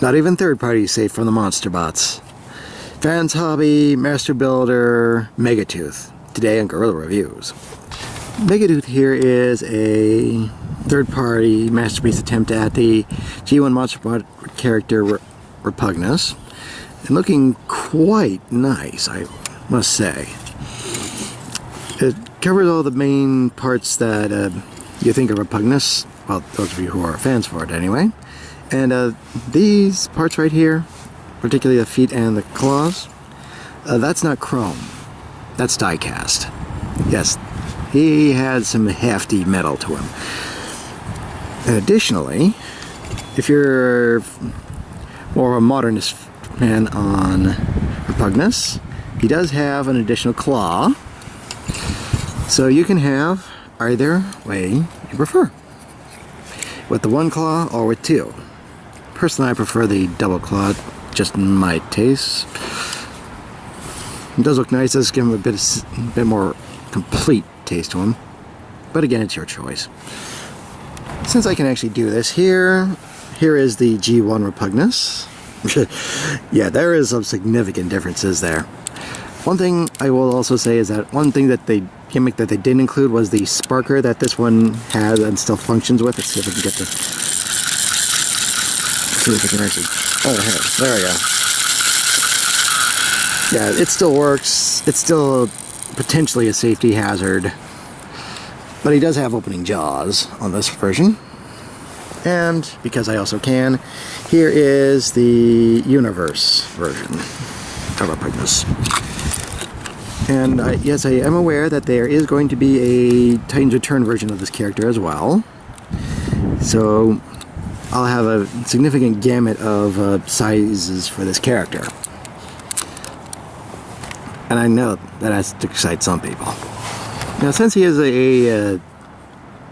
Not even third party is safe from the monster bots. FansHobby Master Builder Megatooth. Today on Guerrilla Reviews. Megatooth here is a third-party masterpiece attempt at the G1 monster bot character Repugnus, and looking quite nice, I must say. It covers all the main parts that you think of Repugnus, well, those of you who are fans for it anyway. And these parts right here, particularly the feet and the claws, that's not chrome, that's die-cast. Yes, he had some hefty metal to him. And additionally, if you're more of a modernist fan on Repugnus, he does have an additional claw, so you can have either way you prefer, with the one claw or with two. Personally, I prefer the double claw, just in my taste. It does look nice, does give him a bit more complete taste to him, but again, it's your choice. Since I can actually do this here is the G1 Repugnus. Yeah, there is some significant differences there. One thing I will also say is that one thing that gimmick that they didn't include was the sparker that this one has and still functions with. Let's see if I can get the... Let's see if I can actually... Oh, hey, there we go. Yeah, it still works. It's still potentially a safety hazard. But he does have opening jaws on this version. And because I also can, here is the Universe version of Repugnus. And yes, I am aware that there is going to be a Titan's Return version of this character as well. So I'll have a significant gamut of sizes for this character. And I know that has to excite some people. Now, since he is a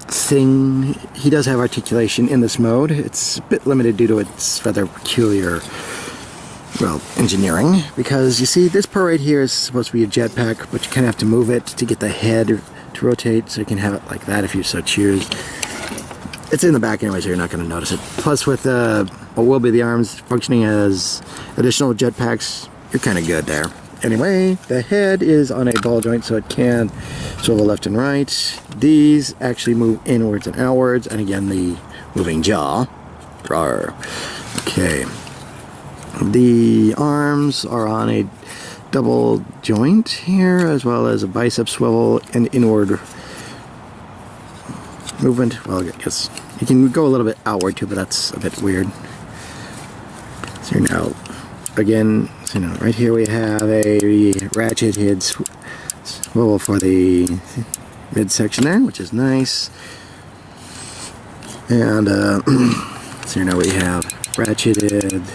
thing, he does have articulation in this mode. It's a bit limited due to its rather peculiar, well, engineering. Because you see, this part right here is supposed to be a jetpack, but you kind of have to move it to get the head to rotate, so you can have it like that if you so choose. It's in the back anyway, so you're not going to notice it. Plus, with what will be the arms functioning as additional jetpacks, you're kind of good there. Anyway, the head is on a ball joint, so it can swivel left and right. These actually move inwards and outwards, and again, the moving jaw. Rawr. Okay. The arms are on a double joint here, as well as a bicep swivel and inward movement. Well, I guess you can go a little bit outward too, but that's a bit weird. So now, again, so now right here we have a ratcheted swivel for the midsection there, which is nice. And so now we have ratcheted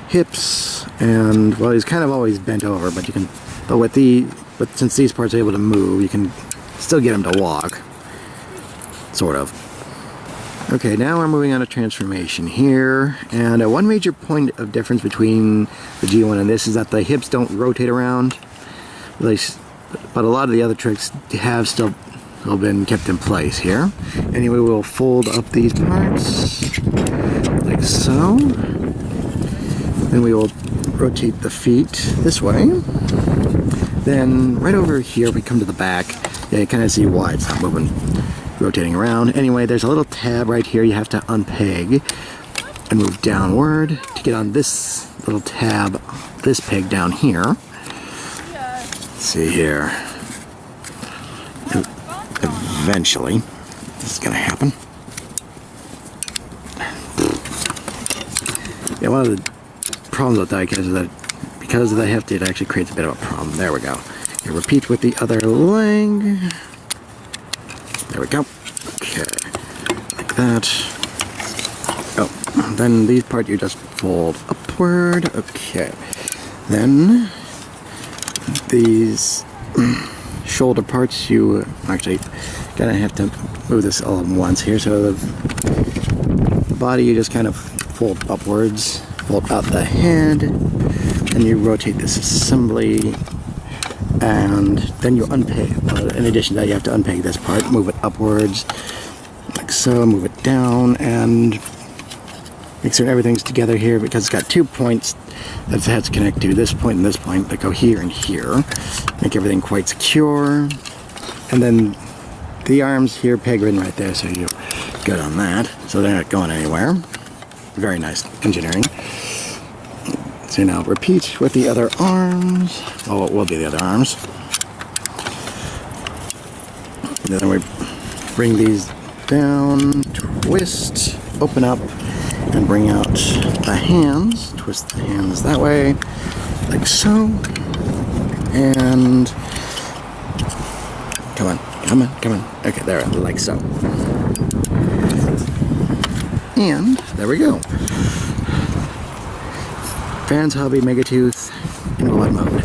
hips, and well, he's kind of always bent over, but you can, but since these parts are able to move, you can still get him to walk, sort of. Okay, now we're moving on to transformation here, and one major point of difference between the G1 and this is that the hips don't rotate around, but a lot of the other tricks have still been kept in place here. Anyway, we'll fold up these parts, like so. Then we will rotate the feet this way. Then right over here, we come to the back. Yeah, you kind of see why it's not moving, rotating around. Anyway, there's a little tab right here you have to unpeg and move downward to get on this little tab, this peg down here. Let's see here. Eventually, this is going to happen. Yeah, one of the problems with diecast is that because of the heft, it actually creates a bit of a problem. There we go. You repeat with the other leg. There we go. Okay, like that. Oh, then these parts you just fold upward. Okay. Then these shoulder parts, you actually gonna have to move this all at once here. So the body you just kind of fold upwards, fold out the head, and you rotate this assembly, and then you unpeg. In addition to that, you have to unpeg this part, move it upwards, like so, move it down, and make certain everything's together here because it's got 2 points that it has to connect to, this point and this point, that go here and here. Make everything quite secure. And then the arms here peg in right there, so you're good on that. So they're not going anywhere. Very nice engineering. So now repeat with the other arms. Oh, it will be the other arms. And then we bring these down, twist, open up, and bring out the hands. Twist the hands that way, like so. And come on, come on, come on. Okay, there, like so. And there we go. FansHobby Megatooth in quad mode.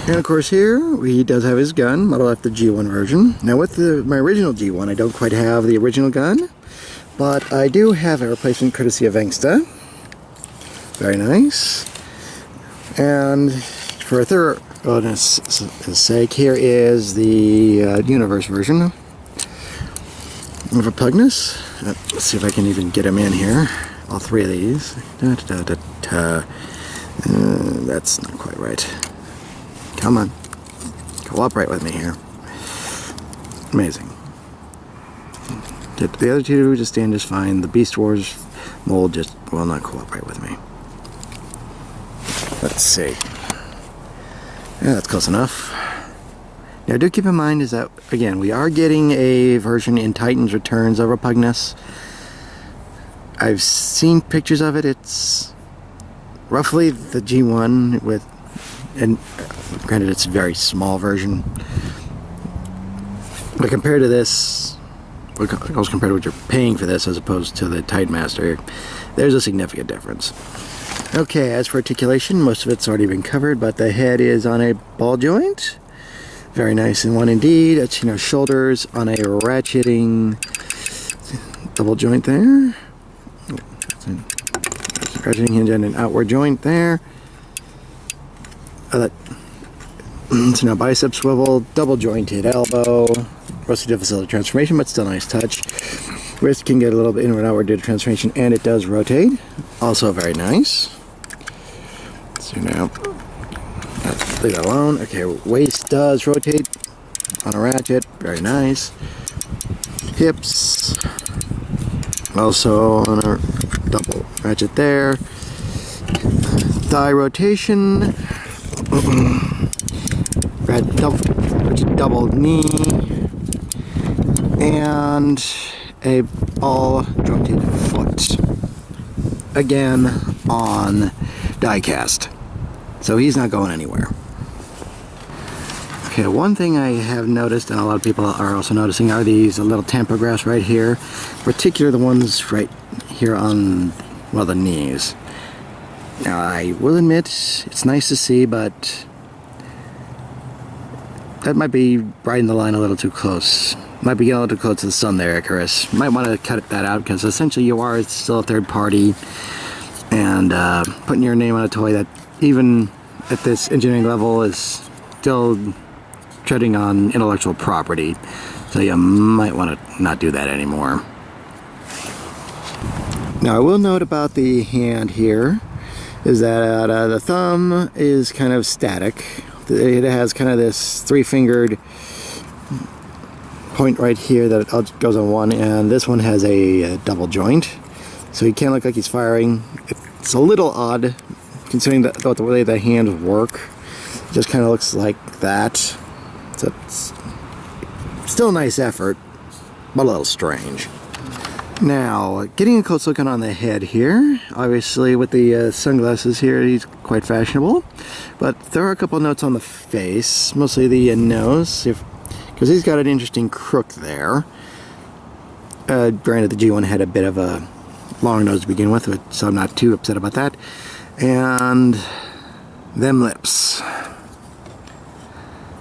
And of course here, he does have his gun, model after the G1 version. Now with my original G1, I don't quite have the original gun, but I do have a replacement courtesy of Angsta. Very nice. And for a thoroughness sake, here is the Universe version of Repugnus. Let's see if I can even get him in here. All three of these. That's not quite right. Come on. Cooperate with me here. Amazing. The other two just stand just fine. The Beast Wars mold just will not cooperate with me. Let's see. Yeah, that's close enough. Now do keep in mind is that, again, we are getting a version in Titan's Returns of Repugnus. I've seen pictures of it. It's roughly the G1 with, and granted it's a very small version, but compared to this, compared to what you're paying for this as opposed to the Titan Master, there's a significant difference. Okay, as for articulation, most of it's already been covered, but the head is on a ball joint. Very nice and one indeed. It's, you know, shoulders on a ratcheting double joint there. Ratcheting hinge and an outward joint there. So now bicep swivel, double jointed elbow. Mostly to facilitate transformation, but still nice touch. Wrist can get a little bit inward outward due to transformation, and it does rotate. Also very nice. So now, let's leave that alone. Okay, waist does rotate on a ratchet. Very nice. Hips. Also on a double ratchet there. Thigh rotation. Double knee. And a ball jointed foot. Again on die cast. So he's not going anywhere. Okay, one thing I have noticed, and a lot of people are also noticing, are these little tampographs right here. Particularly the ones right here on, well, the knees. Now, I will admit, it's nice to see, but that might be riding the line a little too close. Might be getting a little too close to the sun there, Icarus. Might want to cut that out, because essentially you are still a third party, and putting your name on a toy that, even at this engineering level, is still treading on intellectual property. So you might want to not do that anymore. Now I will note about the hand here is that the thumb is kind of static. It has kind of this three-fingered point right here that goes on one, and this one has a double joint. So he can't look like he's firing. It's a little odd considering the way the hands work. It just kind of looks like that. So it's still a nice effort, but a little strange. Now, getting a close look on the head here. Obviously, with the sunglasses here, he's quite fashionable. But there are a couple notes on the face, mostly the nose, because he's got an interesting crook there. Granted, the G1 had a bit of a long nose to begin with, so I'm not too upset about that. And them lips.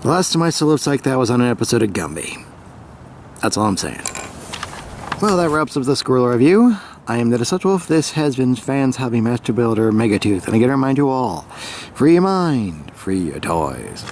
The last time I saw lips like that was on an episode of Gumby. That's all I'm saying. Well, that wraps up this Guerrilla review. I am the Deceptiwolf. This has been FansHobby Master Builder Megatooth. And again, I remind you all, free your mind, free your toys.